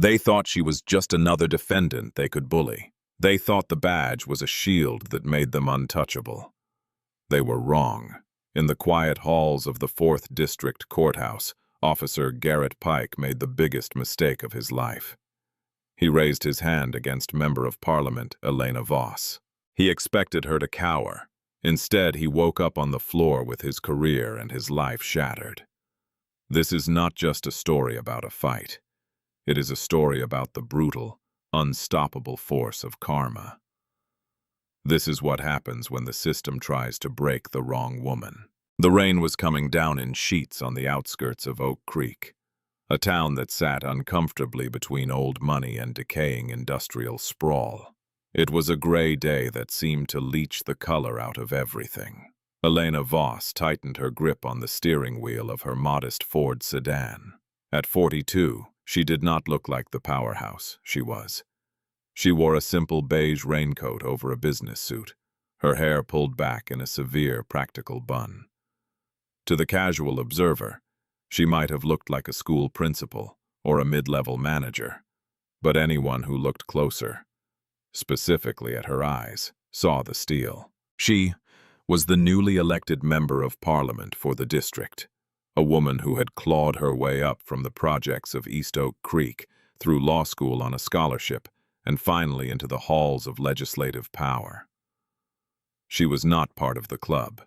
They thought she was just another defendant they could bully. They thought the badge was a shield that made them untouchable. They were wrong. In the quiet halls of the 4th District Courthouse, Officer Garrett Pike made the biggest mistake of his life. He raised his hand against Member of Parliament Elena Voss. He expected her to cower. Instead, he woke up on the floor with his career and his life shattered. This is not just a story about a fight. It is a story about the brutal, unstoppable force of karma. This is what happens when the system tries to break the wrong woman. The rain was coming down in sheets on the outskirts of Oak Creek, a town that sat uncomfortably between old money and decaying industrial sprawl. It was a gray day that seemed to leach the color out of everything. Elena Voss tightened her grip on the steering wheel of her modest Ford sedan. At 42, she did not look like the powerhouse she was. She wore a simple beige raincoat over a business suit, her hair pulled back in a severe, practical bun. To the casual observer, she might have looked like a school principal or a mid-level manager, but anyone who looked closer, specifically at her eyes, saw the steel. She was the newly elected member of Parliament for the district, a woman who had clawed her way up from the projects of East Oak Creek through law school on a scholarship and finally into the halls of legislative power. She was not part of the club.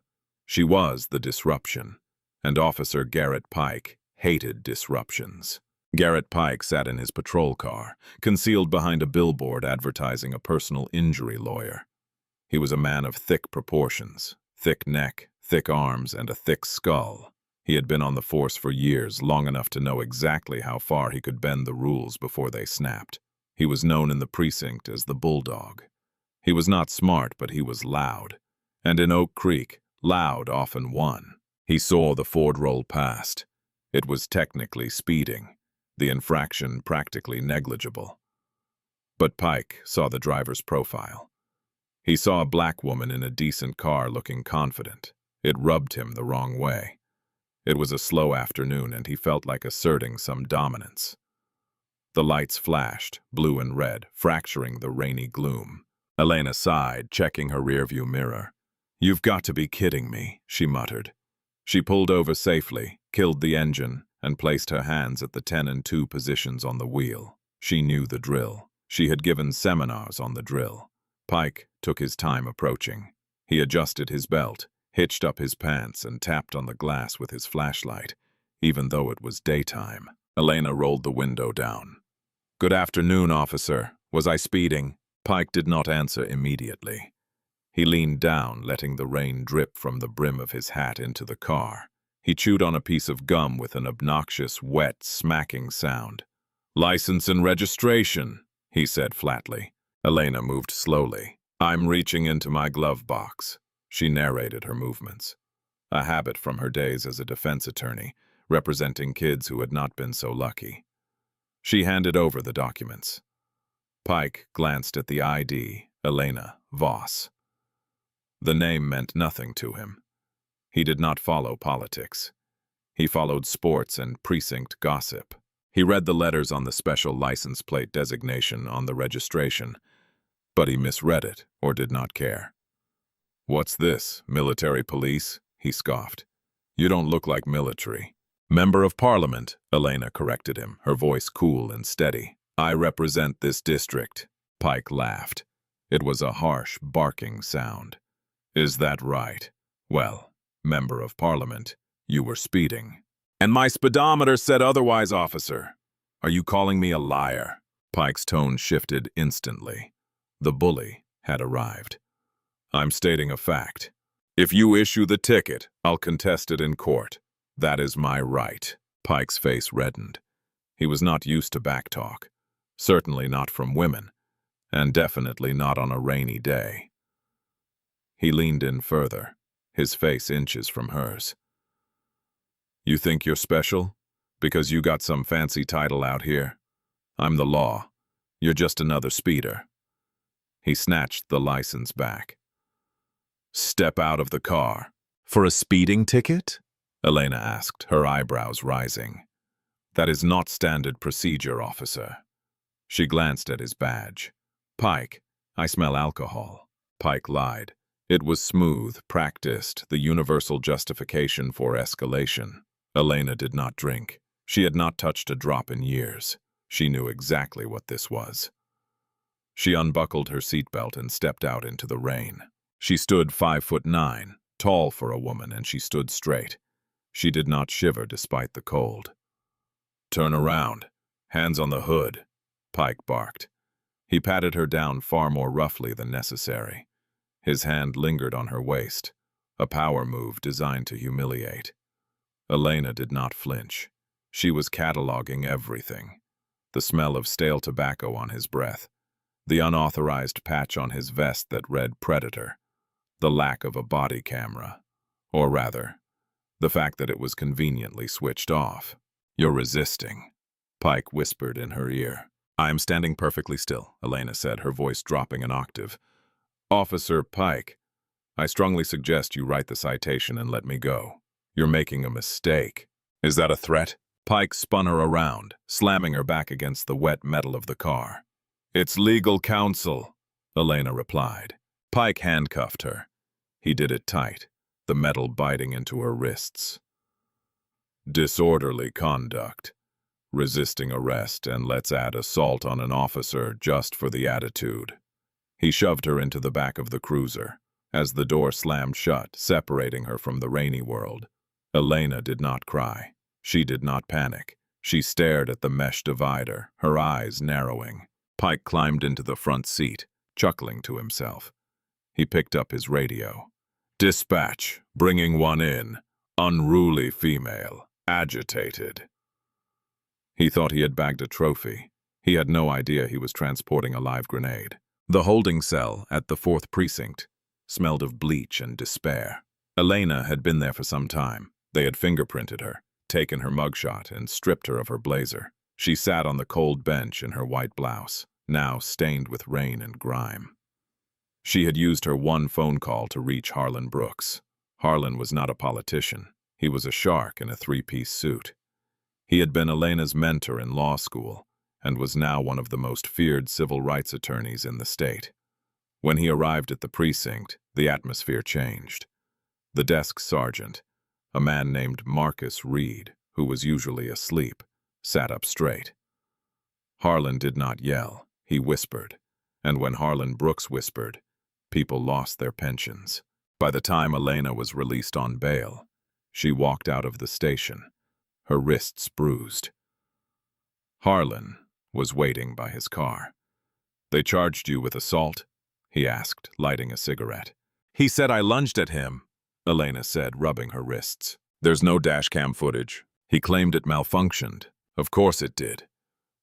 She was the disruption, and Officer Garrett Pike hated disruptions. Garrett Pike sat in his patrol car, concealed behind a billboard advertising a personal injury lawyer. He was a man of thick proportions, thick neck, thick arms, and a thick skull. He had been on the force for years, long enough to know exactly how far he could bend the rules before they snapped. He was known in the precinct as the Bulldog. He was not smart, but he was loud. And in Oak Creek, loud often won. He saw the Ford roll past. It was technically speeding, the infraction practically negligible. But Pike saw the driver's profile. He saw a black woman in a decent car looking confident. It rubbed him the wrong way. It was a slow afternoon, and he felt like asserting some dominance. The lights flashed, blue and red, fracturing the rainy gloom. Elena sighed, checking her rearview mirror. "You've got to be kidding me," she muttered. She pulled over safely, killed the engine, and placed her hands at the 10 and 2 positions on the wheel. She knew the drill. She had given seminars on the drill. Pike took his time approaching. He adjusted his belt, hitched up his pants, and tapped on the glass with his flashlight, even though it was daytime. Elena rolled the window down. "Good afternoon, officer. Was I speeding?" Pike did not answer immediately. He leaned down, letting the rain drip from the brim of his hat into the car. He chewed on a piece of gum with an obnoxious, wet, smacking sound. "License and registration," he said flatly. Elena moved slowly. "I'm reaching into my glove box." She narrated her movements, a habit from her days as a defense attorney, representing kids who had not been so lucky. She handed over the documents. Pike glanced at the ID, Elena Voss. The name meant nothing to him. He did not follow politics. He followed sports and precinct gossip. He read the letters on the special license plate designation on the registration, but he misread it or did not care. "What's this, military police?" he scoffed. "You don't look like military." "Member of Parliament," Elena corrected him, her voice cool and steady. "I represent this district." Pike laughed. It was a harsh, barking sound. "Is that right? Well, Member of Parliament, you were speeding." "And my speedometer said otherwise, officer." "Are you calling me a liar?" Pike's tone shifted instantly. The bully had arrived. "I'm stating a fact. If you issue the ticket, I'll contest it in court. That is my right." Pike's face reddened. He was not used to backtalk. Certainly not from women, and definitely not on a rainy day. He leaned in further, his face inches from hers. "You think you're special? Because you got some fancy title out here? I'm the law. You're just another speeder." He snatched the license back. "Step out of the car." "For a speeding ticket?" Elena asked, her eyebrows rising. "That is not standard procedure, officer. She glanced at his badge. "Pike, I smell alcohol." Pike lied. It was smooth, practiced, the universal justification for escalation. Elena did not drink. She had not touched a drop in years. She knew exactly what this was. She unbuckled her seatbelt and stepped out into the rain. She stood 5'9", tall for a woman, and she stood straight. She did not shiver despite the cold. "Turn around. Hands on the hood," Pike barked. He patted her down far more roughly than necessary. His hand lingered on her waist, a power move designed to humiliate. Elena did not flinch. She was cataloging everything. The smell of stale tobacco on his breath, the unauthorized patch on his vest that read Predator, the lack of a body camera, or rather, the fact that it was conveniently switched off. "You're resisting," Pike whispered in her ear. "I am standing perfectly still," Elena said, her voice dropping an octave. "Officer Pike, I strongly suggest you write the citation and let me go. You're making a mistake." "Is that a threat?" Pike spun her around, slamming her back against the wet metal of the car. "It's legal counsel," Elena replied. Pike handcuffed her. He did it tight, the metal biting into her wrists. "Disorderly conduct, resisting arrest, and let's add assault on an officer just for the attitude." He shoved her into the back of the cruiser. As the door slammed shut, separating her from the rainy world, Elena did not cry. She did not panic. She stared at the mesh divider, her eyes narrowing. Pike climbed into the front seat, chuckling to himself. He picked up his radio. "Dispatch, bringing one in. Unruly female, agitated." He thought he had bagged a trophy. He had no idea he was transporting a live grenade. The holding cell at the 4th Precinct smelled of bleach and despair. Elena had been there for some time. They had fingerprinted her, taken her mugshot, and stripped her of her blazer. She sat on the cold bench in her white blouse, now stained with rain and grime. She had used her one phone call to reach Harlan Brooks. Harlan was not a politician. He was a shark in a three-piece suit. He had been Elena's mentor in law school and was now one of the most feared civil rights attorneys in the state. When he arrived at the precinct, the atmosphere changed. The desk sergeant, a man named Marcus Reed, who was usually asleep, sat up straight. Harlan did not yell, he whispered, and when Harlan Brooks whispered, people lost their pensions. By the time Elena was released on bail, she walked out of the station, her wrists bruised. Harlan was waiting by his car. "They charged you with assault?" he asked, lighting a cigarette. "He said I lunged at him," Elena said, rubbing her wrists. "There's no dashcam footage. He claimed it malfunctioned." "Of course it did."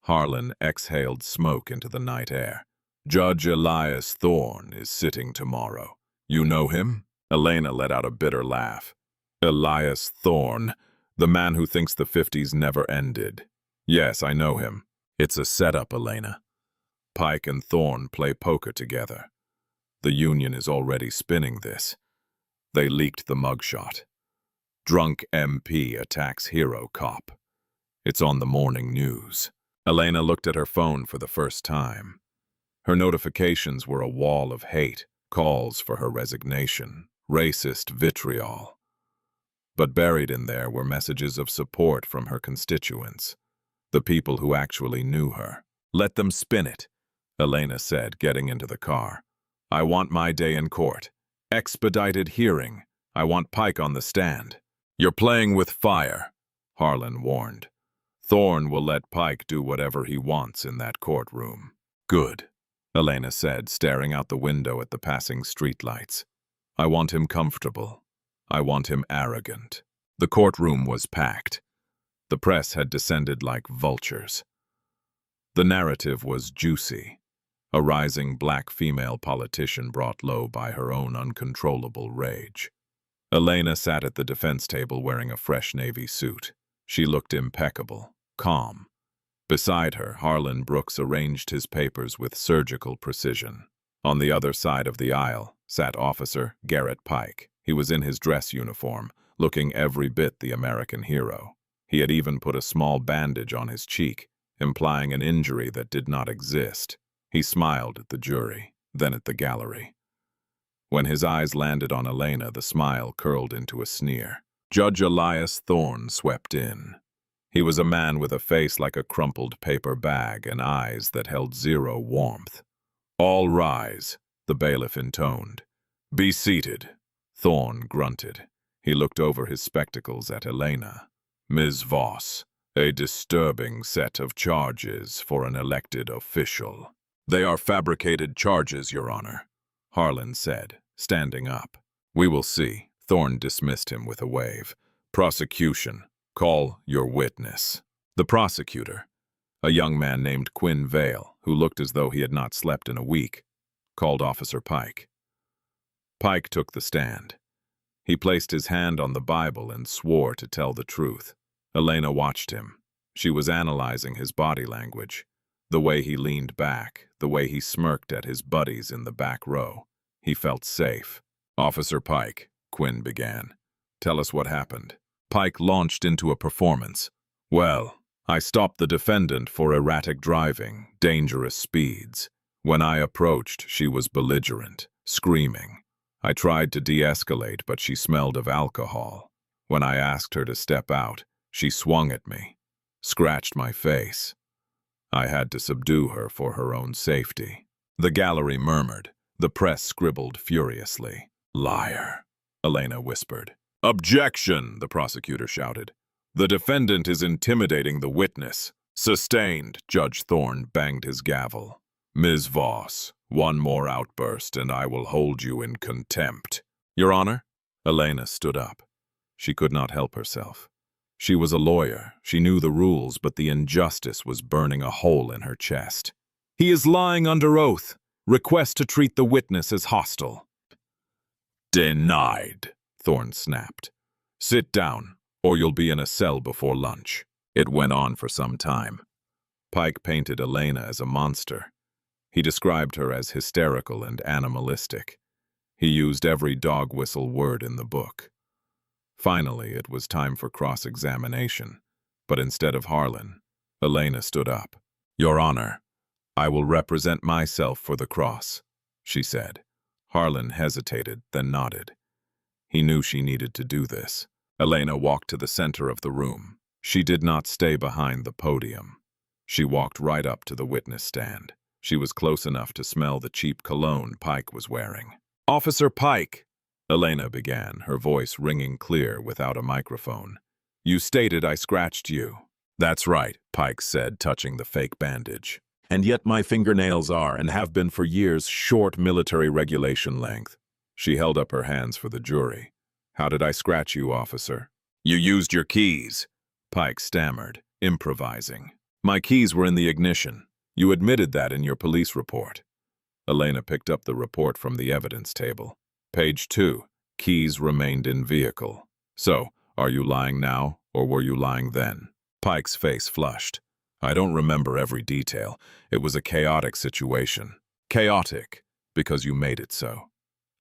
Harlan exhaled smoke into the night air. "Judge Elias Thorne is sitting tomorrow. You know him?" Elena let out a bitter laugh. "Elias Thorne, the man who thinks the 50s never ended. Yes, I know him. It's a setup, Elena. Pike and Thorne play poker together. The union is already spinning this. They leaked the mugshot. Drunk MP attacks hero cop. It's on the morning news." Elena looked at her phone for the first time. Her notifications were a wall of hate, calls for her resignation, racist vitriol. But buried in there were messages of support from her constituents, the people who actually knew her. "Let them spin it," Elena said, getting into the car. "I want my day in court. Expedited hearing. I want Pike on the stand." "You're playing with fire," Harlan warned. "Thorne will let Pike do whatever he wants in that courtroom." "Good," Elena said, staring out the window at the passing streetlights. "I want him comfortable. I want him arrogant." The courtroom was packed. The press had descended like vultures. The narrative was juicy. A rising black female politician brought low by her own uncontrollable rage. Elena sat at the defense table wearing a fresh navy suit. She looked impeccable, calm. Beside her, Harlan Brooks arranged his papers with surgical precision. On the other side of the aisle sat Officer Garrett Pike. He was in his dress uniform, looking every bit the American hero. He had even put a small bandage on his cheek, implying an injury that did not exist. He smiled at the jury, then at the gallery. When his eyes landed on Elena, the smile curled into a sneer. Judge Elias Thorne swept in. He was a man with a face like a crumpled paper bag and eyes that held zero warmth. "All rise," the bailiff intoned. "Be seated." Thorne grunted. He looked over his spectacles at Elena. "Ms. Voss, a disturbing set of charges for an elected official." "They are fabricated charges, Your Honor," Harlan said, standing up. "We will see." Thorne dismissed him with a wave. "Prosecution, call your witness." The prosecutor, a young man named Quinn Vale, who looked as though he had not slept in a week, called Officer Pike. Pike took the stand. He placed his hand on the Bible and swore to tell the truth. Elena watched him. She was analyzing his body language, the way he leaned back, the way he smirked at his buddies in the back row. He felt safe. "Officer Pike," Quinn began, "tell us what happened." Pike launched into a performance. "Well, I stopped the defendant for erratic driving, dangerous speeds. When I approached, she was belligerent, screaming. I tried to de-escalate, but she smelled of alcohol. When I asked her to step out, she swung at me, scratched my face. I had to subdue her for her own safety." The gallery murmured. The press scribbled furiously. "Liar," Elena whispered. "Objection," the prosecutor shouted. "The defendant is intimidating the witness." "Sustained," Judge Thorne banged his gavel. "Ms. Voss, one more outburst and I will hold you in contempt." "Your Honor?" Elena stood up. She could not help herself. She was a lawyer. She knew the rules, but the injustice was burning a hole in her chest. "He is lying under oath. Request to treat the witness as hostile." "Denied," Thorne snapped. "Sit down, or you'll be in a cell before lunch." It went on for some time. Pike painted Elena as a monster. He described her as hysterical and animalistic. He used every dog whistle word in the book. Finally, it was time for cross-examination, but instead of Harlan, Elena stood up. "Your Honor, I will represent myself for the cross," she said. Harlan hesitated, then nodded. He knew she needed to do this. Elena walked to the center of the room. She did not stay behind the podium. She walked right up to the witness stand. She was close enough to smell the cheap cologne Pike was wearing. "Officer Pike," Elena began, her voice ringing clear without a microphone. "You stated I scratched you." "That's right," Pike said, touching the fake bandage. "And yet my fingernails are, and have been for years, short military regulation length." She held up her hands for the jury. "How did I scratch you, officer?" "You used your keys," Pike stammered, improvising. "My keys were in the ignition. You admitted that in your police report." Elena picked up the report from the evidence table. Page 2, keys remained in vehicle. "So, are you lying now, or were you lying then?" Pike's face flushed. "I don't remember every detail. It was a chaotic situation." "Chaotic, because you made it so."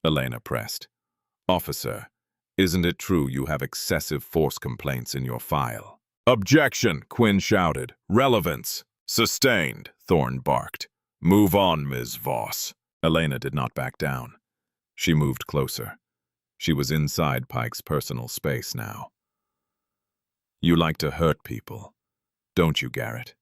Elena pressed. "Officer, isn't it true you have excessive force complaints in your file?" "Objection," Quinn shouted. "Relevance." "Sustained," Thorne barked. "Move on, Ms. Voss." Elena did not back down. She moved closer. She was inside Pike's personal space now. "You like to hurt people, don't you, Garrett?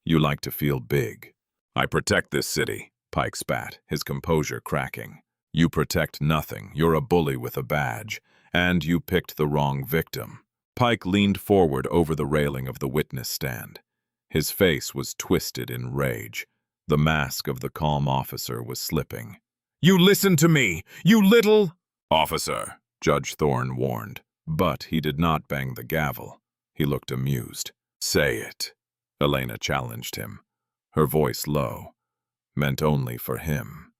You like to feel big." "I protect this city," Pike spat, his composure cracking. "You protect nothing. You're a bully with a badge, and you picked the wrong victim." Pike leaned forward over the railing of the witness stand. His face was twisted in rage. The mask of the calm officer was slipping. "You listen to me, you little—" "Officer," Judge Thorne warned, but he did not bang the gavel. He looked amused. "Say it," Elena challenged him, her voice low, meant only for him.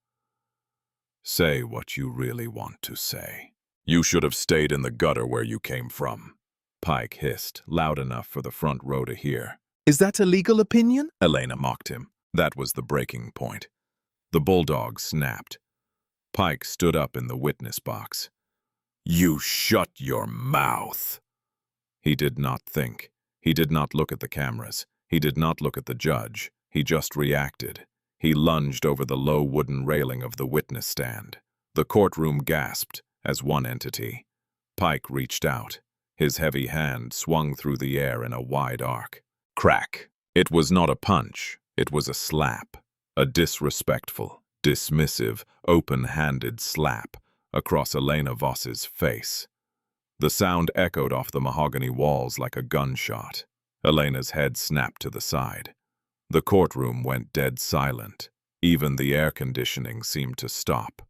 "Say what you really want to say." "You should have stayed in the gutter where you came from," Pike hissed, loud enough for the front row to hear. "Is that a legal opinion?" Elena mocked him. That was the breaking point. The bulldog snapped. Pike stood up in the witness box. "You shut your mouth." He did not think. He did not look at the cameras. He did not look at the judge, he just reacted. He lunged over the low wooden railing of the witness stand. The courtroom gasped as one entity. Pike reached out. His heavy hand swung through the air in a wide arc. Crack. It was not a punch, it was a slap. A disrespectful, dismissive, open-handed slap across Elena Voss's face. The sound echoed off the mahogany walls like a gunshot. Elena's head snapped to the side. The courtroom went dead silent. Even the air conditioning seemed to stop.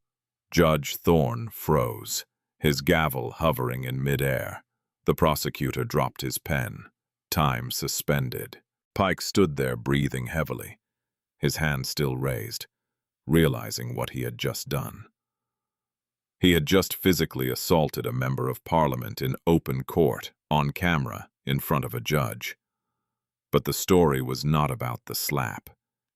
Judge Thorne froze, his gavel hovering in midair. The prosecutor dropped his pen. Time suspended. Pike stood there breathing heavily, his hand still raised, realizing what he had just done. He had just physically assaulted a member of Parliament in open court, on camera, in front of a judge. But the story was not about the slap.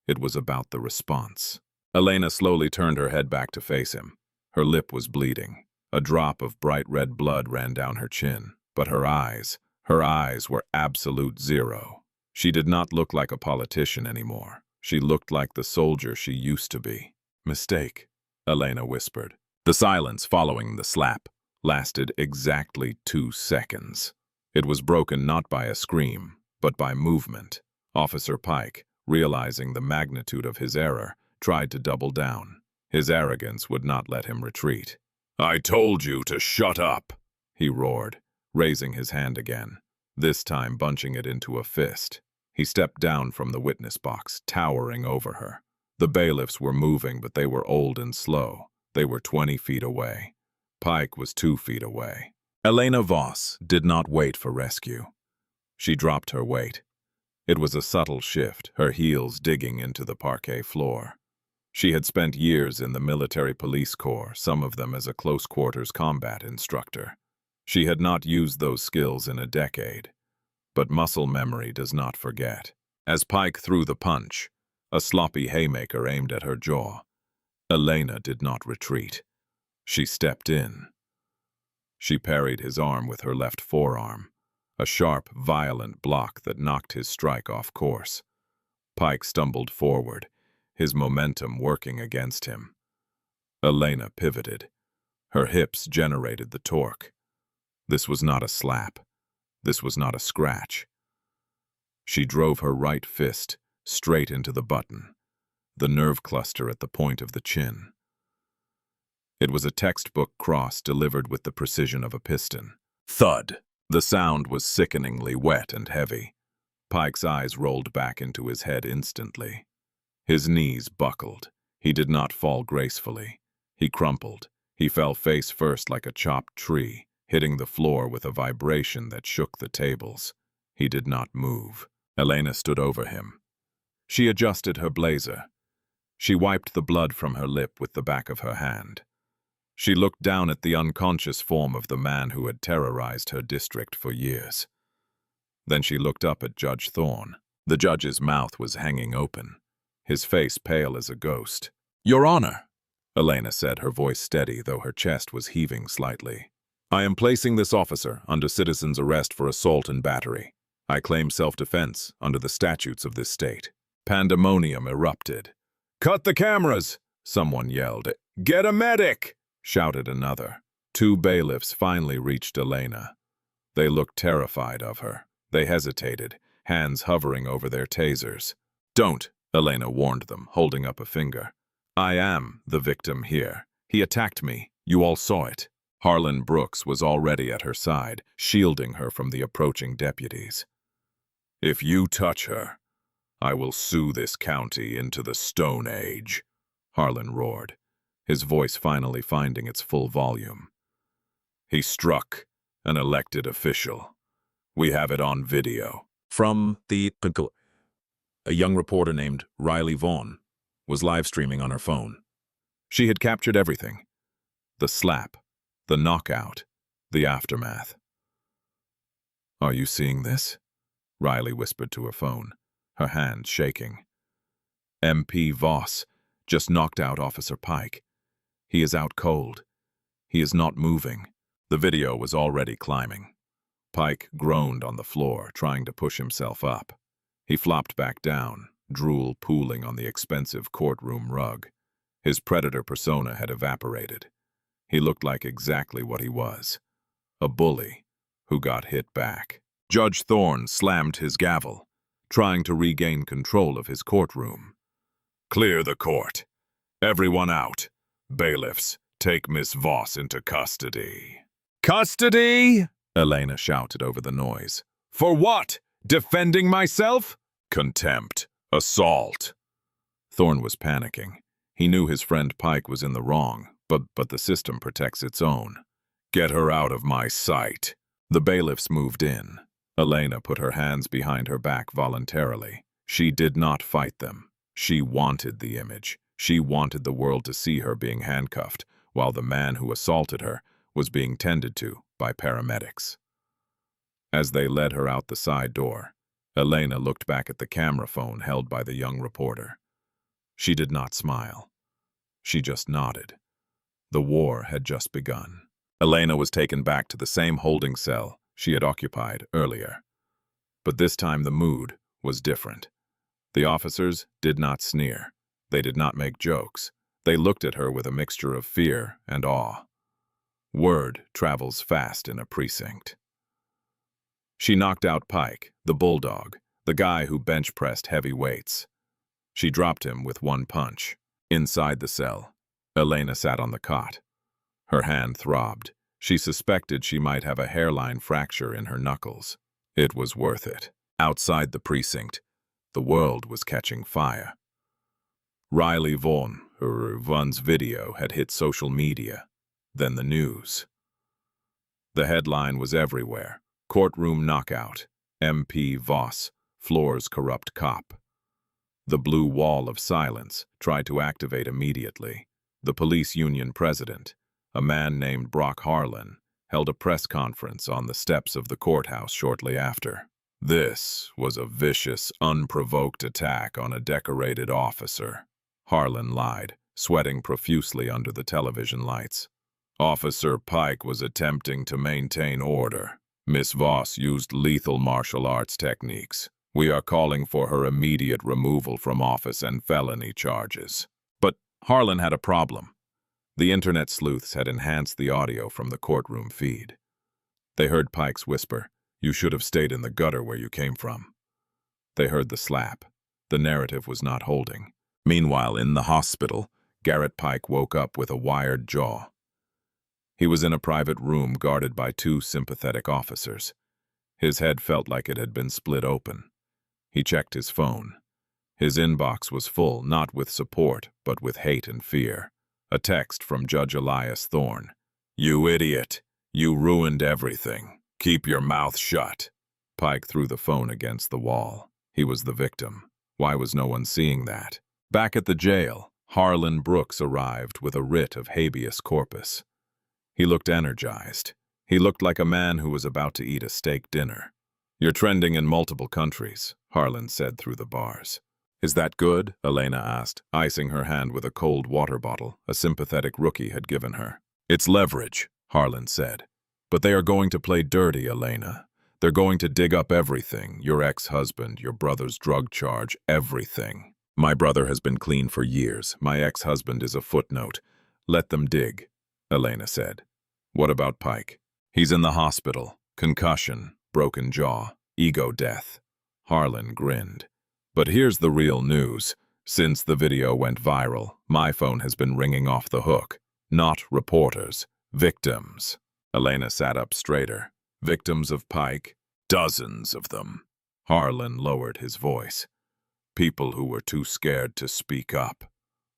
It was about the response. Elena slowly turned her head back to face him. Her lip was bleeding. A drop of bright red blood ran down her chin. But her eyes were absolute zero. She did not look like a politician anymore. She looked like the soldier she used to be. "Mistake," Elena whispered. The silence following the slap lasted exactly 2 seconds. It was broken not by a scream, but by movement. Officer Pike, realizing the magnitude of his error, tried to double down. His arrogance would not let him retreat. "I told you to shut up," he roared, raising his hand again, this time bunching it into a fist. He stepped down from the witness box, towering over her. The bailiffs were moving, but they were old and slow. They were 20 feet away. Pike was 2 feet away. Elena Voss did not wait for rescue. She dropped her weight. It was a subtle shift, her heels digging into the parquet floor. She had spent years in the military police corps, some of them as a close-quarters combat instructor. She had not used those skills in a decade. But muscle memory does not forget. As Pike threw the punch, a sloppy haymaker aimed at her jaw. Elena did not retreat. She stepped in. She parried his arm with her left forearm, a sharp, violent block that knocked his strike off course. Pike stumbled forward, his momentum working against him. Elena pivoted. Her hips generated the torque. This was not a slap. This was not a scratch. She drove her right fist straight into the button, the nerve cluster at the point of the chin. It was a textbook cross delivered with the precision of a piston. Thud! The sound was sickeningly wet and heavy. Pike's eyes rolled back into his head instantly. His knees buckled. He did not fall gracefully. He crumpled. He fell face first like a chopped tree, hitting the floor with a vibration that shook the tables. He did not move. Elena stood over him. She adjusted her blazer. She wiped the blood from her lip with the back of her hand. She looked down at the unconscious form of the man who had terrorized her district for years. Then she looked up at Judge Thorne. The judge's mouth was hanging open, his face pale as a ghost. "Your Honor," Elena said, her voice steady, though her chest was heaving slightly. "I am placing this officer under citizen's arrest for assault and battery. I claim self-defense under the statutes of this state." Pandemonium erupted. "Cut the cameras!" someone yelled. "Get a medic!" shouted another. 2 bailiffs finally reached Elena. They looked terrified of her. They hesitated, hands hovering over their tasers. "Don't," Elena warned them, holding up a finger. "I am the victim here. He attacked me. You all saw it." Harlan Brooks was already at her side, shielding her from the approaching deputies. "If you touch her, I will sue this county into the Stone Age," Harlan roared, his voice finally finding its full volume. "He struck an elected official. We have it on video." From the Pickle, a young reporter named Riley Vaughn was live streaming on her phone. She had captured everything. The slap, the knockout, the aftermath. "Are you seeing this?" Riley whispered to her phone, her hand shaking. "MP Voss just knocked out Officer Pike. He is out cold. He is not moving." The video was already climbing. Pike groaned on the floor, trying to push himself up. He flopped back down, drool pooling on the expensive courtroom rug. His predator persona had evaporated. He looked like exactly what he was, a bully who got hit back. Judge Thorne slammed his gavel, trying to regain control of his courtroom. "Clear the court. Everyone out. Bailiffs, take Miss Voss into custody." "Custody?" Elena shouted over the noise. "For what? Defending myself?" "Contempt. Assault." Thorne was panicking. He knew his friend Pike was in the wrong, but the system protects its own. "Get her out of my sight." The bailiffs moved in. Elena put her hands behind her back voluntarily. She did not fight them. She wanted the image. She wanted the world to see her being handcuffed, while the man who assaulted her was being tended to by paramedics. As they led her out the side door, Elena looked back at the camera phone held by the young reporter. She did not smile. She just nodded. The war had just begun. Elena was taken back to the same holding cell she had occupied earlier. But this time the mood was different. The officers did not sneer. They did not make jokes. They looked at her with a mixture of fear and awe. Word travels fast in a precinct. She knocked out Pike, the bulldog, the guy who bench-pressed heavy weights. She dropped him with one punch. Inside the cell, Elena sat on the cot. Her hand throbbed. She suspected she might have a hairline fracture in her knuckles. It was worth it. Outside the precinct, the world was catching fire. Riley Vaughn's video had hit social media, then the news. The headline was everywhere. Courtroom knockout. MP Voss floors corrupt cop. The blue wall of silence tried to activate immediately. The police union president, a man named Brock Harlan, held a press conference on the steps of the courthouse shortly after. This was a vicious, unprovoked attack on a decorated officer. Harlan lied, sweating profusely under the television lights. Officer Pike was attempting to maintain order. Miss Voss used lethal martial arts techniques. We are calling for her immediate removal from office and felony charges. But Harlan had a problem. The internet sleuths had enhanced the audio from the courtroom feed. They heard Pike's whisper, "You should have stayed in the gutter where you came from." They heard the slap. The narrative was not holding. Meanwhile, in the hospital, Garrett Pike woke up with a wired jaw. He was in a private room guarded by two sympathetic officers. His head felt like it had been split open. He checked his phone. His inbox was full, not with support, but with hate and fear. A text from Judge Elias Thorne. "You idiot. You ruined everything. Keep your mouth shut." Pike threw the phone against the wall. He was the victim. Why was no one seeing that? Back at the jail, Harlan Brooks arrived with a writ of habeas corpus. He looked energized. He looked like a man who was about to eat a steak dinner. "You're trending in multiple countries," Harlan said through the bars. "Is that good?" Elena asked, icing her hand with a cold water bottle a sympathetic rookie had given her. "It's leverage," Harlan said. "But they are going to play dirty, Elena. They're going to dig up everything, your ex-husband, your brother's drug charge, everything. My brother has been clean for years. My ex-husband is a footnote. Let them dig," Elena said. "What about Pike?" "He's in the hospital. Concussion, broken jaw, ego death." Harlan grinned. "But here's the real news. Since the video went viral, my phone has been ringing off the hook. Not reporters, victims." Elena sat up straighter. "Victims of Pike? Dozens of them." Harlan lowered his voice. "People who were too scared to speak up.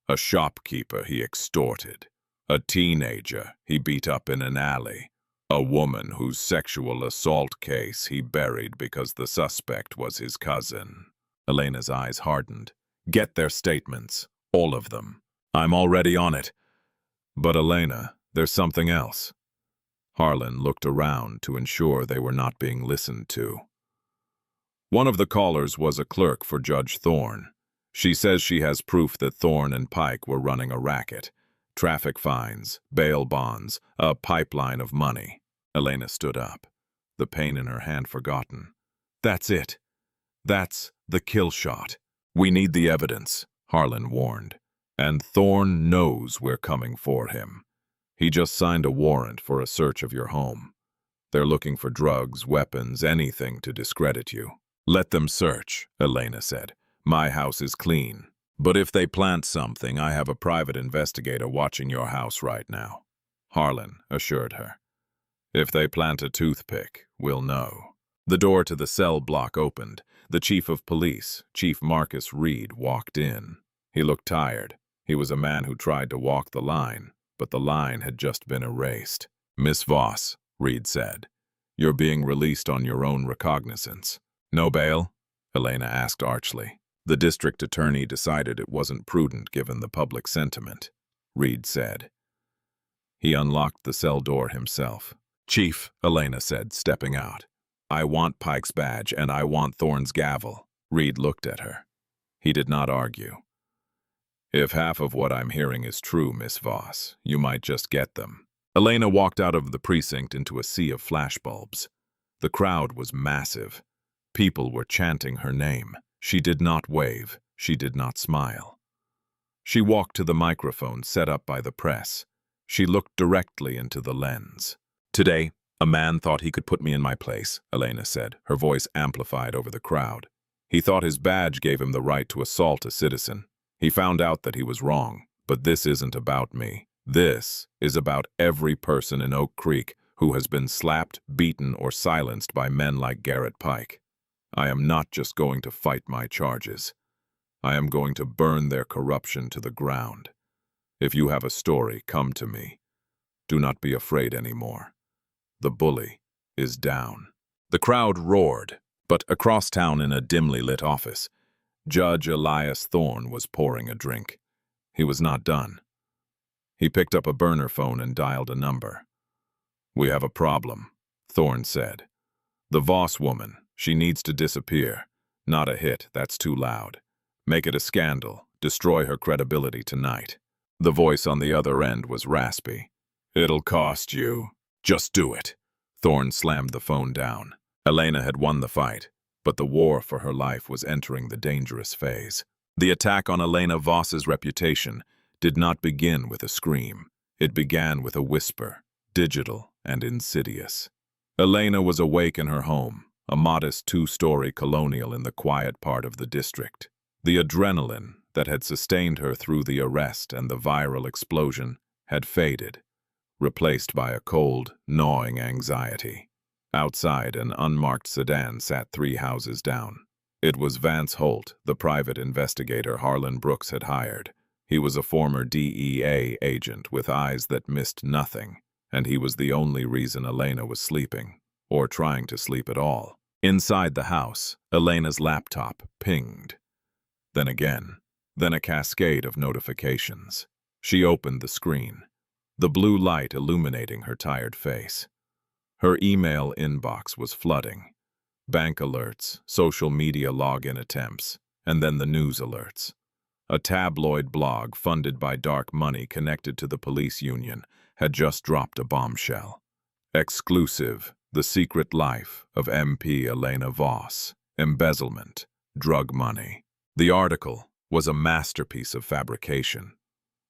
A shopkeeper he extorted. A teenager he beat up in an alley. A woman whose sexual assault case he buried because the suspect was his cousin." Elena's eyes hardened. "Get their statements. All of them. I'm already on it." "But Elena, there's something else." Harlan looked around to ensure they were not being listened to. One of the callers was a clerk for Judge Thorne. She says she has proof that Thorne and Pike were running a racket. Traffic fines, bail bonds, a pipeline of money. Elena stood up, the pain in her hand forgotten. "That's it. That's the kill shot. We need the evidence, Harlan warned. And Thorne knows we're coming for him. He just signed a warrant for a search of your home. They're looking for drugs, weapons, anything to discredit you. Let them search, Elena said. My house is clean. But if they plant something, I have a private investigator watching your house right now, Harlan assured her. If they plant a toothpick, we'll know. The door to the cell block opened. The chief of police, Chief Marcus Reed, walked in. He looked tired. He was a man who tried to walk the line, but the line had just been erased. Miss Voss, Reed said, you're being released on your own recognizance. No bail? Elena asked archly. The district attorney decided it wasn't prudent given the public sentiment, Reed said. He unlocked the cell door himself. Chief, Elena said, stepping out. I want Pike's badge and I want Thorne's gavel. Reed looked at her. He did not argue. If half of what I'm hearing is true, Miss Voss, you might just get them. Elena walked out of the precinct into a sea of flashbulbs. The crowd was massive. People were chanting her name. She did not wave. She did not smile. She walked to the microphone set up by the press. She looked directly into the lens. Today, a man thought he could put me in my place, Elena said, her voice amplified over the crowd. He thought his badge gave him the right to assault a citizen. He found out that he was wrong, but this isn't about me. This is about every person in Oak Creek who has been slapped, beaten, or silenced by men like Garrett Pike. I am not just going to fight my charges. I am going to burn their corruption to the ground. If you have a story, come to me. Do not be afraid anymore. The bully is down. The crowd roared, but across town in a dimly lit office, Judge Elias Thorne was pouring a drink. He was not done. He picked up a burner phone and dialed a number. We have a problem, Thorne said. The Voss woman, she needs to disappear. Not a hit, that's too loud. Make it a scandal, destroy her credibility tonight. The voice on the other end was raspy. It'll cost you. Just do it. Thorne slammed the phone down. Elena had won the fight, but the war for her life was entering the dangerous phase. The attack on Elena Voss's reputation did not begin with a scream. It began with a whisper, digital and insidious. Elena was awake in her home, a modest two-story colonial in the quiet part of the district. The adrenaline that had sustained her through the arrest and the viral explosion had faded, replaced by a cold, gnawing anxiety. Outside, an unmarked sedan sat 3 houses down. It was Vance Holt, the private investigator Harlan Brooks had hired. He was a former DEA agent with eyes that missed nothing, and he was the only reason Elena was sleeping, or trying to sleep at all. Inside the house, Elena's laptop pinged. Then again, then a cascade of notifications. She opened the screen, the blue light illuminating her tired face. Her email inbox was flooding. Bank alerts, social media login attempts, and then the news alerts. A tabloid blog funded by dark money connected to the police union had just dropped a bombshell. Exclusive, the secret life of MP Elena Voss, embezzlement, drug money. The article was a masterpiece of fabrication.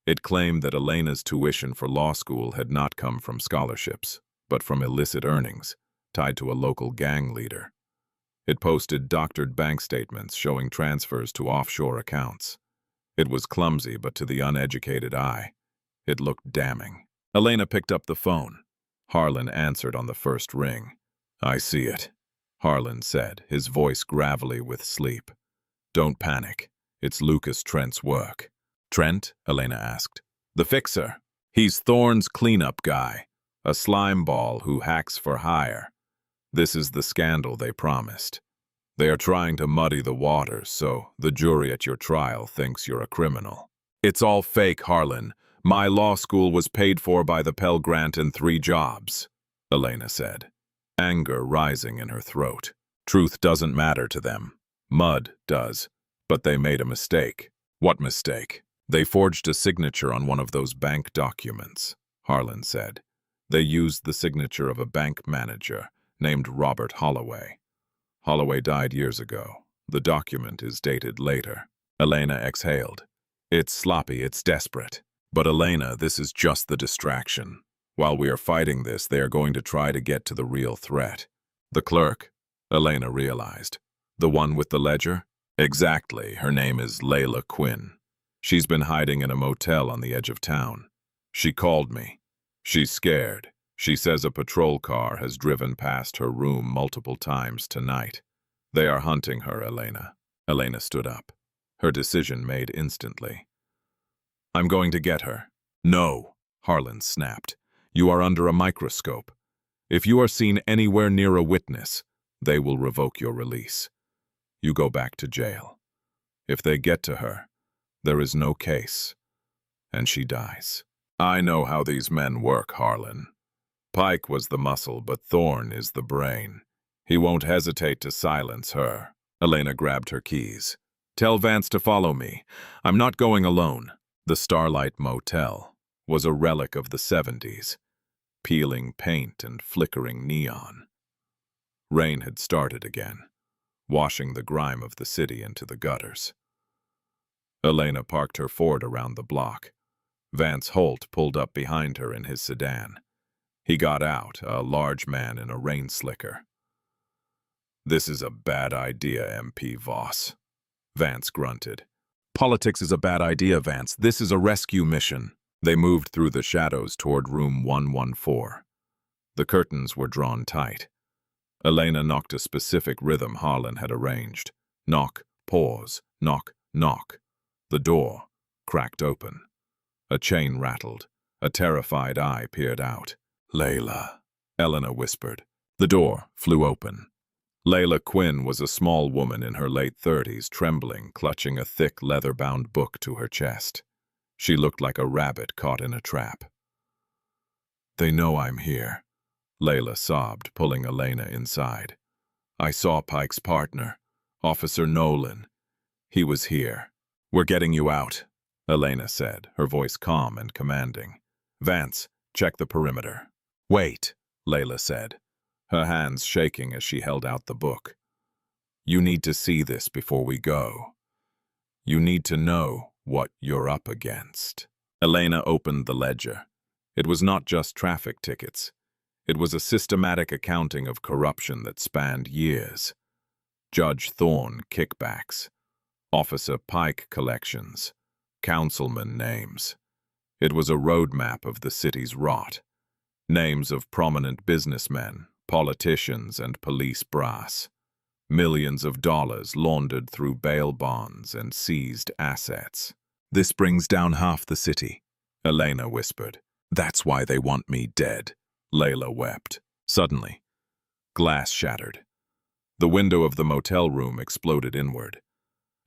It claimed that Elena's tuition for law school had not come from scholarships, but from illicit earnings, tied to a local gang leader. It posted doctored bank statements showing transfers to offshore accounts. It was clumsy, but to the uneducated eye, it looked damning. Elena picked up the phone. Harlan answered on the first ring. I see it, Harlan said, his voice gravelly with sleep. Don't panic. It's Lucas Trent's work. Trent? Elena asked. The fixer. He's Thorne's cleanup guy, a slime ball who hacks for hire. This is the scandal they promised. They are trying to muddy the waters so the jury at your trial thinks you're a criminal. It's all fake, Harlan. My law school was paid for by the Pell Grant and 3 jobs, Elena said, anger rising in her throat. Truth doesn't matter to them. Mud does. But they made a mistake. What mistake? They forged a signature on one of those bank documents, Harlan said. They used the signature of a bank manager named Robert Holloway. Holloway died years ago. The document is dated later. Elena exhaled. It's sloppy, it's desperate. But Elena, this is just the distraction. While we are fighting this, they are going to try to get to the real threat. The clerk, Elena realized. The one with the ledger? Exactly. Her name is Layla Quinn. She's been hiding in a motel on the edge of town. She called me. She's scared. She says a patrol car has driven past her room multiple times tonight. They are hunting her, Elena. Elena stood up. Her decision made instantly. I'm going to get her. No, Harlan snapped. You are under a microscope. If you are seen anywhere near a witness, they will revoke your release. You go back to jail. If they get to her, there is no case, and she dies. I know how these men work, Harlan. Pike was the muscle, but Thorne is the brain. He won't hesitate to silence her. Elena grabbed her keys. Tell Vance to follow me. I'm not going alone. The Starlight Motel was a relic of the 70s. Peeling paint and flickering neon. Rain had started again, washing the grime of the city into the gutters. Elena parked her Ford around the block. Vance Holt pulled up behind her in his sedan. He got out, a large man in a rain slicker. This is a bad idea, MP Voss. Vance grunted. Politics is a bad idea, Vance. This is a rescue mission. They moved through the shadows toward room 114. The curtains were drawn tight. Elena knocked a specific rhythm Harlan had arranged. Knock, pause, knock, knock. The door cracked open. A chain rattled. A terrified eye peered out. Layla, Elena whispered. The door flew open. Layla Quinn was a small woman in her late 30s, trembling, clutching a thick leather-bound book to her chest. She looked like a rabbit caught in a trap. They know I'm here, Layla sobbed, pulling Elena inside. I saw Pike's partner, Officer Nolan. He was here. We're getting you out, Elena said, her voice calm and commanding. Vance, check the perimeter. Wait, Layla said, her hands shaking as she held out the book. You need to see this before we go. You need to know what you're up against. Elena opened the ledger. It was not just traffic tickets. It was a systematic accounting of corruption that spanned years. Judge Thorne kickbacks, Officer Pike collections, councilman names. It was a roadmap of the city's rot. Names of prominent businessmen, politicians, and police brass. Millions of dollars laundered through bail bonds and seized assets. This brings down half the city, Elena whispered. That's why they want me dead, Layla wept. Suddenly, glass shattered. The window of the motel room exploded inward.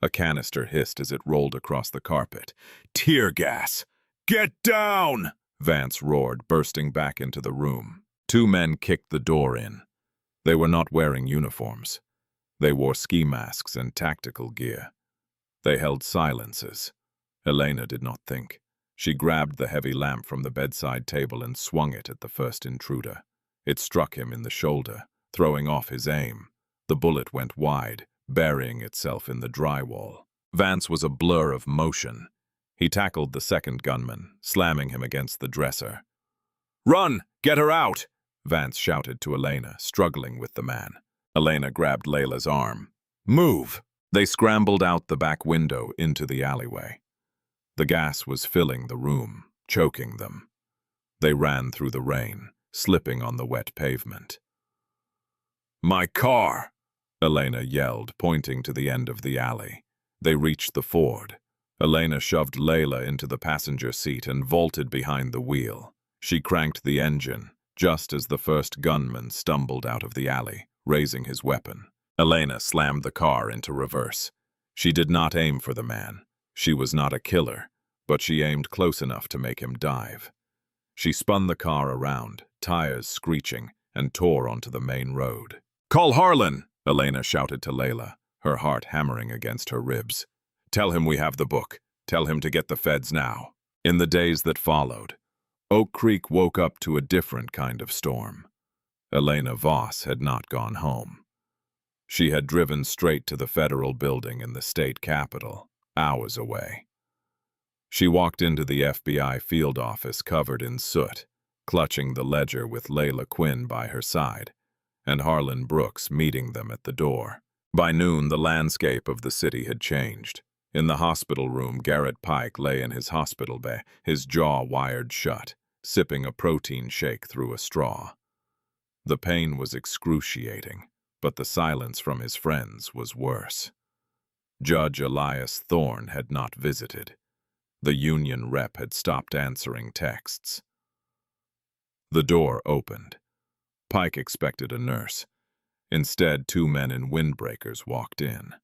A canister hissed as it rolled across the carpet. Tear gas! Get down! Vance roared, bursting back into the room. Two men kicked the door in. They were not wearing uniforms. They wore ski masks and tactical gear. They held silencers. Elena did not think. She grabbed the heavy lamp from the bedside table and swung it at the first intruder. It struck him in the shoulder, throwing off his aim. The bullet went wide, burying itself in the drywall. Vance was a blur of motion. He tackled the second gunman, slamming him against the dresser. Run! Get her out! Vance shouted to Elena, struggling with the man. Elena grabbed Layla's arm. Move! They scrambled out the back window into the alleyway. The gas was filling the room, choking them. They ran through the rain, slipping on the wet pavement. My car! Elena yelled, pointing to the end of the alley. They reached the Ford. Elena shoved Layla into the passenger seat and vaulted behind the wheel. She cranked the engine, just as the first gunman stumbled out of the alley, raising his weapon. Elena slammed the car into reverse. She did not aim for the man. She was not a killer, but she aimed close enough to make him dive. She spun the car around, tires screeching, and tore onto the main road. Call Harlan! Elena shouted to Layla, her heart hammering against her ribs. Tell him we have the book. Tell him to get the feds now. In the days that followed, Oak Creek woke up to a different kind of storm. Elena Voss had not gone home. She had driven straight to the federal building in the state capitol, hours away. She walked into the FBI field office covered in soot, clutching the ledger with Layla Quinn by her side, and Harlan Brooks meeting them at the door. By noon, the landscape of the city had changed. In the hospital room, Garrett Pike lay in his hospital bed, his jaw wired shut, sipping a protein shake through a straw. The pain was excruciating, but the silence from his friends was worse. Judge Elias Thorne had not visited. The union rep had stopped answering texts. The door opened. Pike expected a nurse. Instead, 2 men in windbreakers walked in.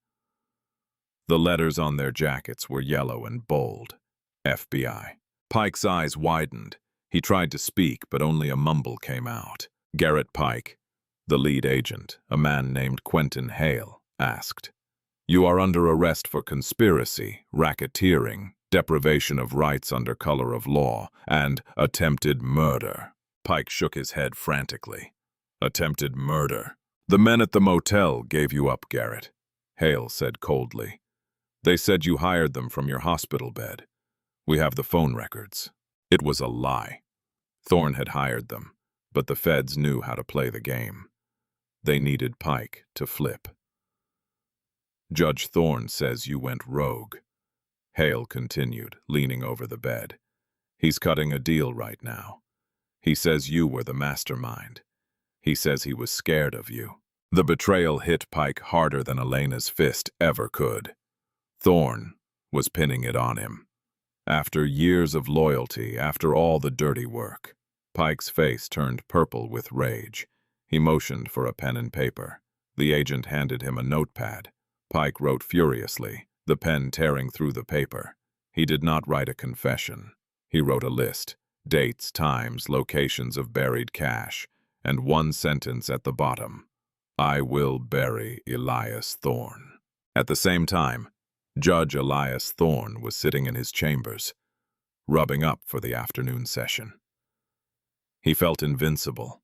The letters on their jackets were yellow and bold. FBI. Pike's eyes widened. He tried to speak, but only a mumble came out. Garrett Pike, the lead agent, a man named Quentin Hale, asked, "You are under arrest for conspiracy, racketeering, deprivation of rights under color of law, and attempted murder." Pike shook his head frantically. "Attempted murder? The men at the motel gave you up, Garrett," Hale said coldly. "They said you hired them from your hospital bed. We have the phone records." It was a lie. Thorne had hired them, but the feds knew how to play the game. They needed Pike to flip. "Judge Thorne says you went rogue," Hale continued, leaning over the bed. "He's cutting a deal right now. He says you were the mastermind. He says he was scared of you." The betrayal hit Pike harder than Elena's fist ever could. Thorne was pinning it on him. After years of loyalty, after all the dirty work, Pike's face turned purple with rage. He motioned for a pen and paper. The agent handed him a notepad. Pike wrote furiously, the pen tearing through the paper. He did not write a confession. He wrote a list, dates, times, locations of buried cash, and one sentence at the bottom: "I will bury Elias Thorne." At the same time, Judge Elias Thorne was sitting in his chambers, rubbing up for the afternoon session. He felt invincible.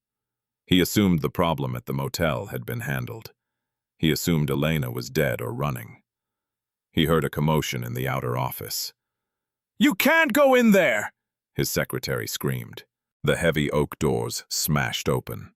He assumed the problem at the motel had been handled. He assumed Elena was dead or running. He heard a commotion in the outer office. "You can't go in there!" his secretary screamed. The heavy oak doors smashed open.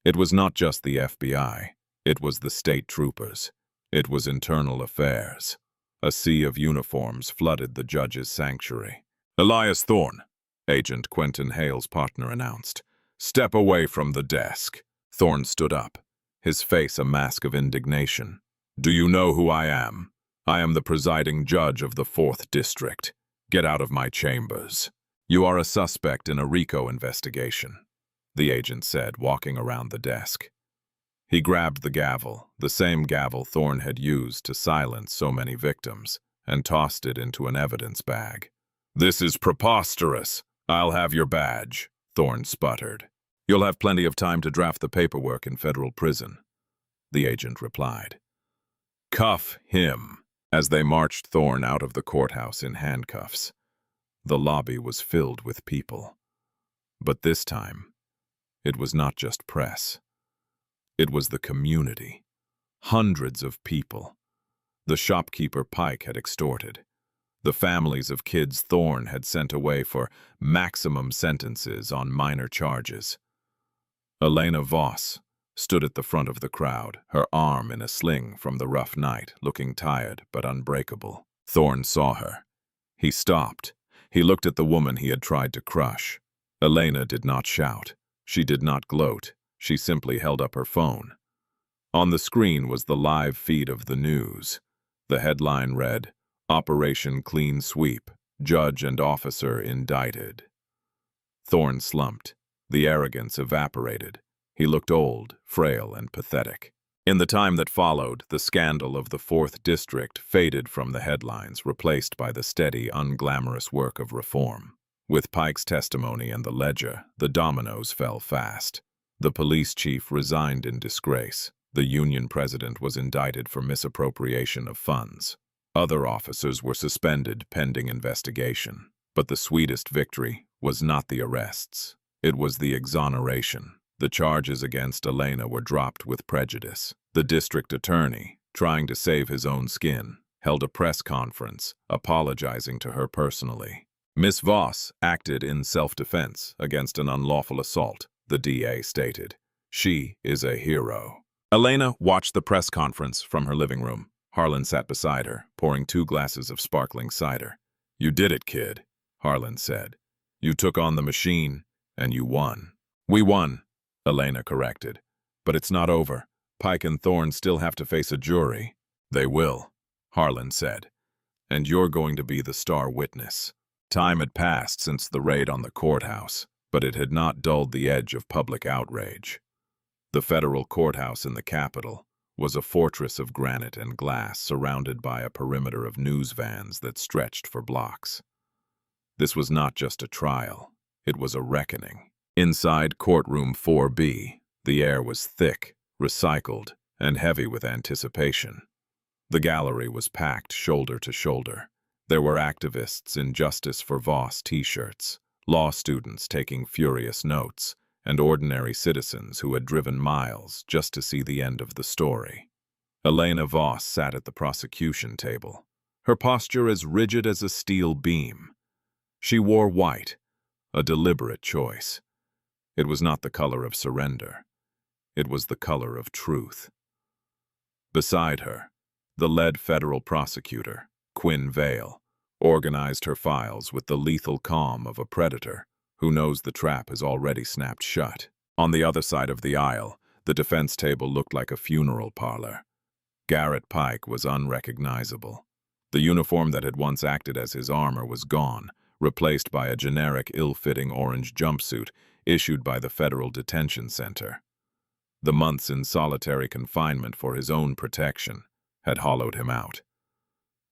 It was not just the FBI. It was the state troopers. It was internal affairs. A sea of uniforms flooded the judge's sanctuary. "Elias Thorne," Agent Quentin Hale's partner announced. "Step away from the desk." Thorne stood up, his face a mask of indignation. "Do you know who I am? I am the presiding judge of the 4th District. Get out of my chambers." "You are a suspect in a RICO investigation," the agent said, walking around the desk. He grabbed the gavel, the same gavel Thorne had used to silence so many victims, and tossed it into an evidence bag. "This is preposterous. I'll have your badge," Thorne sputtered. "You'll have plenty of time to draft the paperwork in federal prison," the agent replied. "Cuff him." As they marched Thorne out of the courthouse in handcuffs, the lobby was filled with people. But this time, it was not just press. It was the community. Hundreds of people. The shopkeeper Pike had extorted. The families of kids Thorne had sent away for maximum sentences on minor charges. Elena Voss stood at the front of the crowd, her arm in a sling from the rough night, looking tired but unbreakable. Thorne saw her. He stopped. He looked at the woman he had tried to crush. Elena did not shout. She did not gloat. She simply held up her phone. On the screen was the live feed of the news. The headline read, "Operation Clean Sweep. Judge and officer indicted." Thorne slumped. The arrogance evaporated. He looked old, frail, and pathetic. In the time that followed, the scandal of the 4th District faded from the headlines, replaced by the steady, unglamorous work of reform. With Pike's testimony and the ledger, the dominoes fell fast. The police chief resigned in disgrace. The union president was indicted for misappropriation of funds. Other officers were suspended pending investigation. But the sweetest victory was not the arrests. It was the exoneration. The charges against Elena were dropped with prejudice. The district attorney, trying to save his own skin, held a press conference, apologizing to her personally. Miss Voss acted in self-defense against an unlawful assault, the DA stated. She is a hero. Elena watched the press conference from her living room. Harlan sat beside her, pouring 2 glasses of sparkling cider. "You did it, kid," Harlan said. "You took on the machine, and you won." "We won," Elena corrected. "But it's not over. Pike and Thorne still have to face a jury." "They will," Harlan said. "And you're going to be the star witness." Time had passed since the raid on the courthouse, but it had not dulled the edge of public outrage. The federal courthouse in the capital was a fortress of granite and glass surrounded by a perimeter of news vans that stretched for blocks. This was not just a trial, it was a reckoning. Inside courtroom 4B, the air was thick, recycled, and heavy with anticipation. The gallery was packed shoulder to shoulder. There were activists in Justice for Voss t-shirts, law students taking furious notes, and ordinary citizens who had driven miles just to see the end of the story. Elena Voss sat at the prosecution table, her posture as rigid as a steel beam. She wore white, a deliberate choice. It was not the color of surrender. It was the color of truth. Beside her, the lead federal prosecutor, Quinn Vale, organized her files with the lethal calm of a predator who knows the trap has already snapped shut. On the other side of the aisle, the defense table looked like a funeral parlor. Garrett Pike was unrecognizable. The uniform that had once acted as his armor was gone, replaced by a generic, ill-fitting orange jumpsuit issued by the Federal Detention Center. The months in solitary confinement for his own protection had hollowed him out.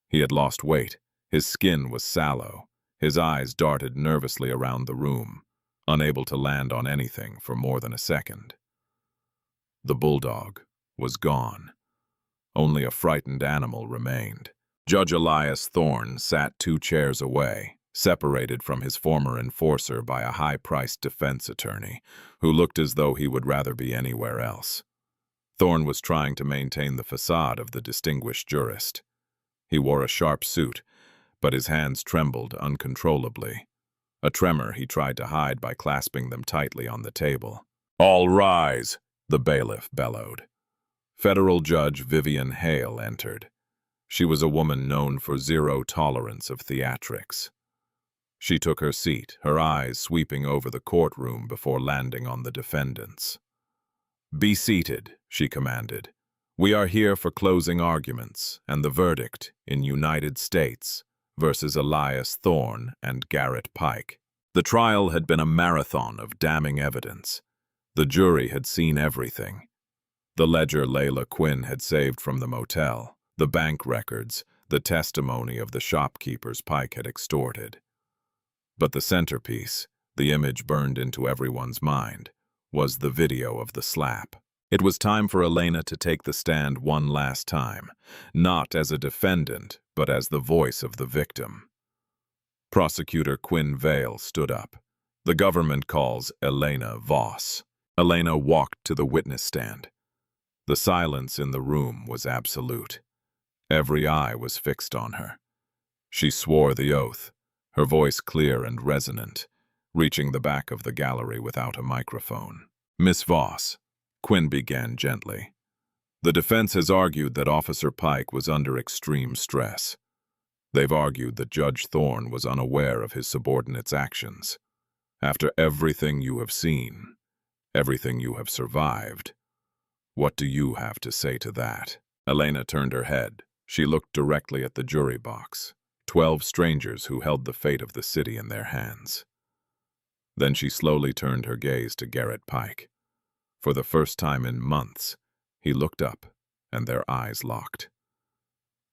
He had lost weight. His skin was sallow. His eyes darted nervously around the room, unable to land on anything for more than a second. The bulldog was gone. Only a frightened animal remained. Judge Elias Thorne sat 2 chairs away, separated from his former enforcer by a high-priced defense attorney, who looked as though he would rather be anywhere else. Thorne was trying to maintain the facade of the distinguished jurist. He wore a sharp suit, but his hands trembled uncontrollably, a tremor he tried to hide by clasping them tightly on the table. "All rise," the bailiff bellowed. Federal Judge Vivian Hale entered. She was a woman known for zero tolerance of theatrics. She took her seat, her eyes sweeping over the courtroom before landing on the defendants. "Be seated," she commanded. "We are here for closing arguments and the verdict in United States versus Elias Thorne and Garrett Pike." The trial had been a marathon of damning evidence. The jury had seen everything. The ledger Layla Quinn had saved from the motel, the bank records, the testimony of the shopkeepers Pike had extorted. But the centerpiece, the image burned into everyone's mind, was the video of the slap. It was time for Elena to take the stand one last time, not as a defendant, but as the voice of the victim. Prosecutor Quinn Vale stood up. "The government calls Elena Voss." Elena walked to the witness stand. The silence in the room was absolute. Every eye was fixed on her. She swore the oath, her voice clear and resonant, reaching the back of the gallery without a microphone. "Miss Voss," Quinn began gently, "the defense has argued that Officer Pike was under extreme stress. They've argued that Judge Thorne was unaware of his subordinate's actions. After everything you have seen, everything you have survived, what do you have to say to that?" Elena turned her head. She looked directly at the jury box, 12 strangers who held the fate of the city in their hands. Then she slowly turned her gaze to Garrett Pike. For the first time in months, he looked up, and their eyes locked.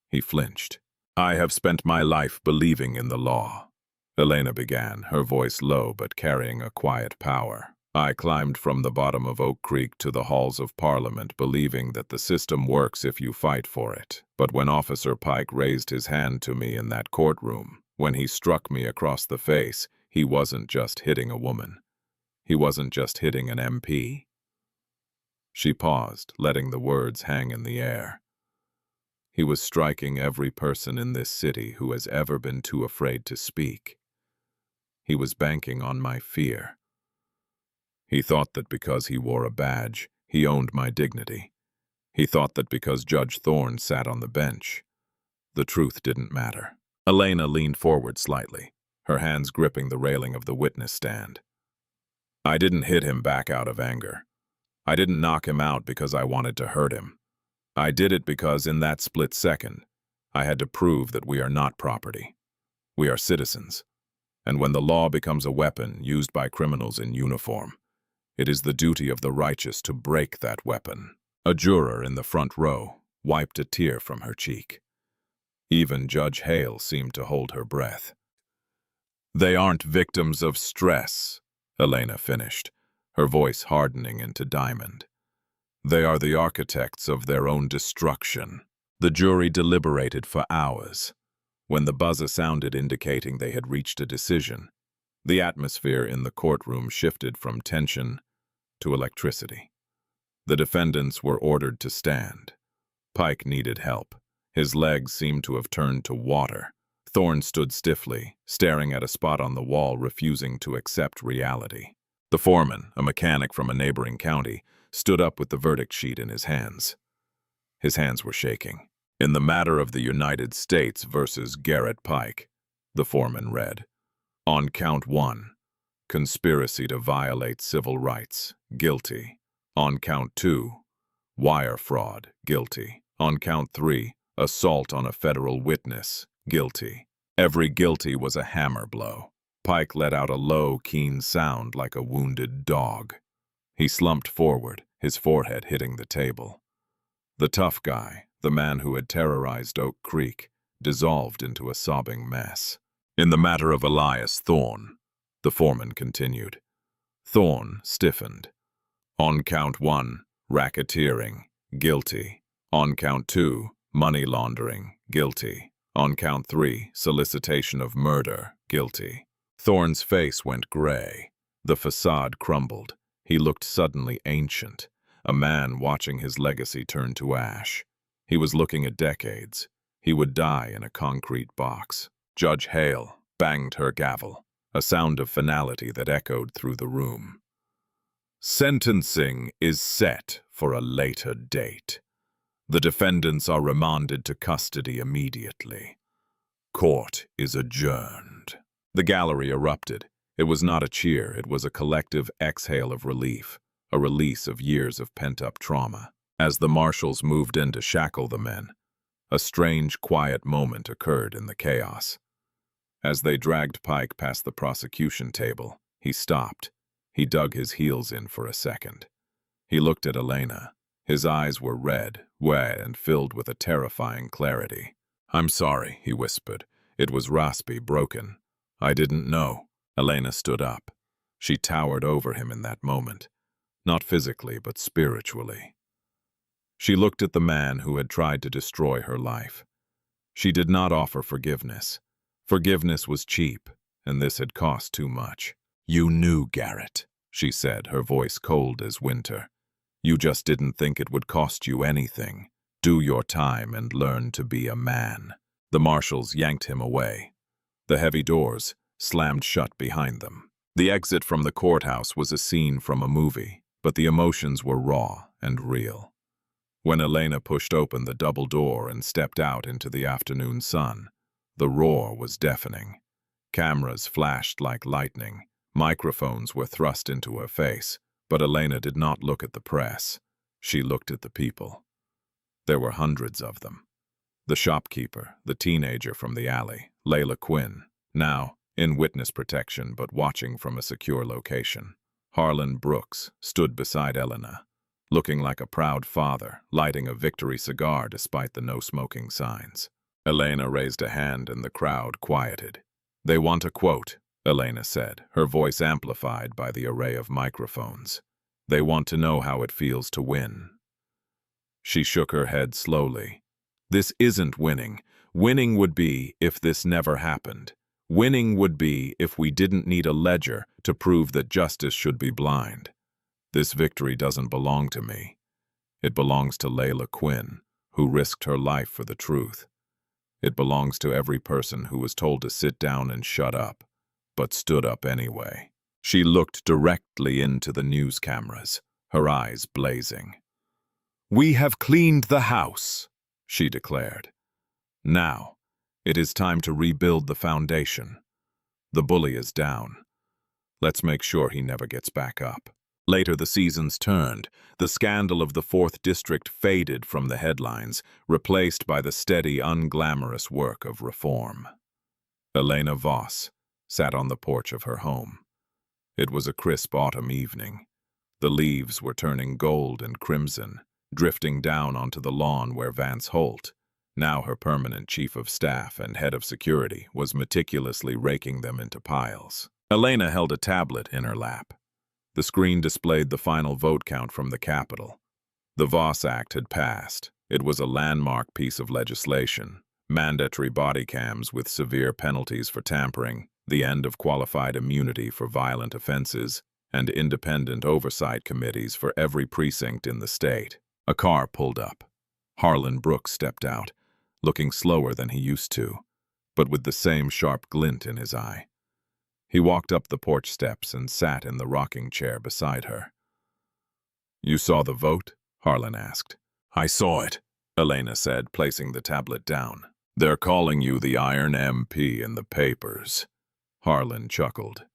He flinched. "I have spent my life believing in the law," Elena began, her voice low but carrying a quiet power. "I climbed from the bottom of Oak Creek to the halls of Parliament believing that the system works if you fight for it. But when Officer Pike raised his hand to me in that courtroom, when he struck me across the face, he wasn't just hitting a woman. He wasn't just hitting an MP. She paused, letting the words hang in the air. He was striking every person in this city who has ever been too afraid to speak. He was banking on my fear. He thought that because he wore a badge, he owned my dignity. He thought that because Judge Thorne sat on the bench, the truth didn't matter. Elena leaned forward slightly, her hands gripping the railing of the witness stand. I didn't hit him back out of anger. I didn't knock him out because I wanted to hurt him. I did it because in that split second, I had to prove that we are not property. We are citizens. And when the law becomes a weapon used by criminals in uniform, it is the duty of the righteous to break that weapon. A juror in the front row wiped a tear from her cheek. Even Judge Hale seemed to hold her breath. They aren't victims of stress, Elena finished, her voice hardening into diamond. They are the architects of their own destruction. The jury deliberated for hours. When the buzzer sounded indicating they had reached a decision, the atmosphere in the courtroom shifted from tension to electricity. The defendants were ordered to stand. Pike needed help. His legs seemed to have turned to water. Thorne stood stiffly, staring at a spot on the wall, refusing to accept reality. The foreman, a mechanic from a neighboring county, stood up with the verdict sheet in his hands. His hands were shaking. In the matter of the United States versus Garrett Pike, the foreman read, on count 1, conspiracy to violate civil rights, guilty. On count 2, wire fraud, guilty. On count 3, assault on a federal witness, guilty. Every guilty was a hammer blow. Pike let out a low, keen sound like a wounded dog. He slumped forward, his forehead hitting the table. The tough guy, the man who had terrorized Oak Creek, dissolved into a sobbing mess. In the matter of Elias Thorne, the foreman continued. Thorne stiffened. On count 1, racketeering, guilty. On count 2, money laundering, guilty. On count 3, solicitation of murder, guilty. Thorne's face went gray. The facade crumbled. He looked suddenly ancient, a man watching his legacy turn to ash. He was looking at decades. He would die in a concrete box. Judge Hale banged her gavel, a sound of finality that echoed through the room. Sentencing is set for a later date. The defendants are remanded to custody immediately. Court is adjourned. The gallery erupted. It was not a cheer, it was a collective exhale of relief, a release of years of pent-up trauma. As the marshals moved in to shackle the men, a strange, quiet moment occurred in the chaos. As they dragged Pike past the prosecution table, he stopped. He dug his heels in for a second. He looked at Elena. His eyes were red, wet, and filled with a terrifying clarity. I'm sorry, he whispered. It was raspy, broken. I didn't know. Elena stood up. She towered over him in that moment, not physically but spiritually. She looked at the man who had tried to destroy her life. She did not offer forgiveness. Forgiveness was cheap, and this had cost too much. You knew, Garrett, she said, her voice cold as winter. You just didn't think it would cost you anything. Do your time and learn to be a man. The marshals yanked him away. The heavy doors slammed shut behind them. The exit from the courthouse was a scene from a movie, but the emotions were raw and real. When Elena pushed open the double door and stepped out into the afternoon sun, the roar was deafening. Cameras flashed like lightning. Microphones were thrust into her face, but Elena did not look at the press. She looked at the people. There were hundreds of them. The shopkeeper, the teenager from the alley, Layla Quinn, now in witness protection but watching from a secure location. Harlan Brooks stood beside Elena, looking like a proud father, lighting a victory cigar despite the no-smoking signs. Elena raised a hand and the crowd quieted. They want a quote, Elena said, her voice amplified by the array of microphones. They want to know how it feels to win. She shook her head slowly. This isn't winning. Winning would be if this never happened. Winning would be if we didn't need a ledger to prove that justice should be blind. This victory doesn't belong to me. It belongs to Layla Quinn, who risked her life for the truth. It belongs to every person who was told to sit down and shut up, but stood up anyway. She looked directly into the news cameras, her eyes blazing. "We have cleaned the house," she declared. "Now, it is time to rebuild the foundation. The bully is down. Let's make sure he never gets back up." Later the seasons turned. The scandal of the 4th District faded from the headlines, replaced by the steady, unglamorous work of reform. Elena Voss sat on the porch of her home. It was a crisp autumn evening. The leaves were turning gold and crimson, drifting down onto the lawn where Vance Holt, now her permanent chief of staff and head of security, was meticulously raking them into piles. Elena held a tablet in her lap. The screen displayed the final vote count from the Capitol. The Voss Act had passed. It was a landmark piece of legislation: mandatory body cams with severe penalties for tampering, the end of qualified immunity for violent offenses, and independent oversight committees for every precinct in the state. A car pulled up. Harlan Brooks stepped out, looking slower than he used to, but with the same sharp glint in his eye. He walked up the porch steps and sat in the rocking chair beside her. "You saw the vote?" Harlan asked. "I saw it," Elena said, placing the tablet down. "They're calling you the Iron MP in the papers." Harlan chuckled.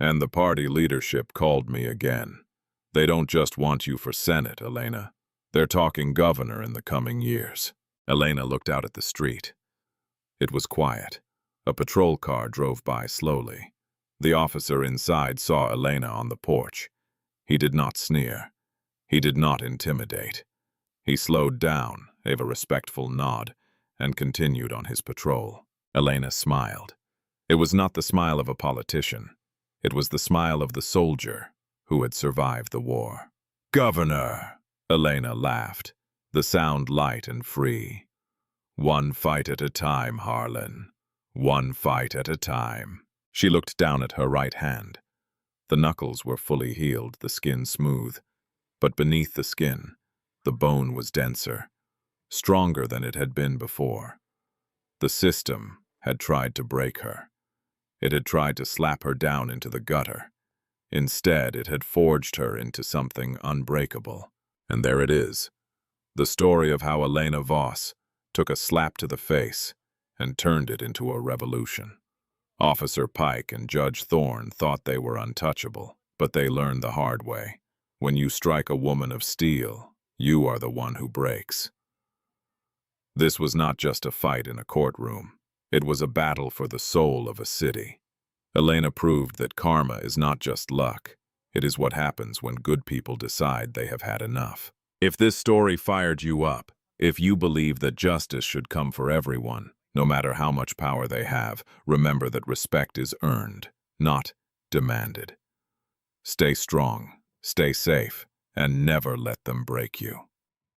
"And the party leadership called me again. They don't just want you for Senate, Elena. They're talking governor in the coming years." Elena looked out at the street. It was quiet. A patrol car drove by slowly. The officer inside saw Elena on the porch. He did not sneer. He did not intimidate. He slowed down, gave a respectful nod, and continued on his patrol. Elena smiled. It was not the smile of a politician. It was the smile of the soldier who had survived the war. "Governor!" Elena laughed, the sound light and free. "One fight at a time, Harlan. One fight at a time." She looked down at her right hand. The knuckles were fully healed, the skin smooth. But beneath the skin, the bone was denser, stronger than it had been before. The system had tried to break her. It had tried to slap her down into the gutter. Instead, it had forged her into something unbreakable. And there it is, the story of how Elena Voss took a slap to the face and turned it into a revolution. Officer Pike and Judge Thorne thought they were untouchable, but they learned the hard way. When you strike a woman of steel, you are the one who breaks. This was not just a fight in a courtroom. It was a battle for the soul of a city. Elena proved that karma is not just luck. It is what happens when good people decide they have had enough. If this story fired you up, if you believe that justice should come for everyone, no matter how much power they have, remember that respect is earned, not demanded. Stay strong, stay safe, and never let them break you.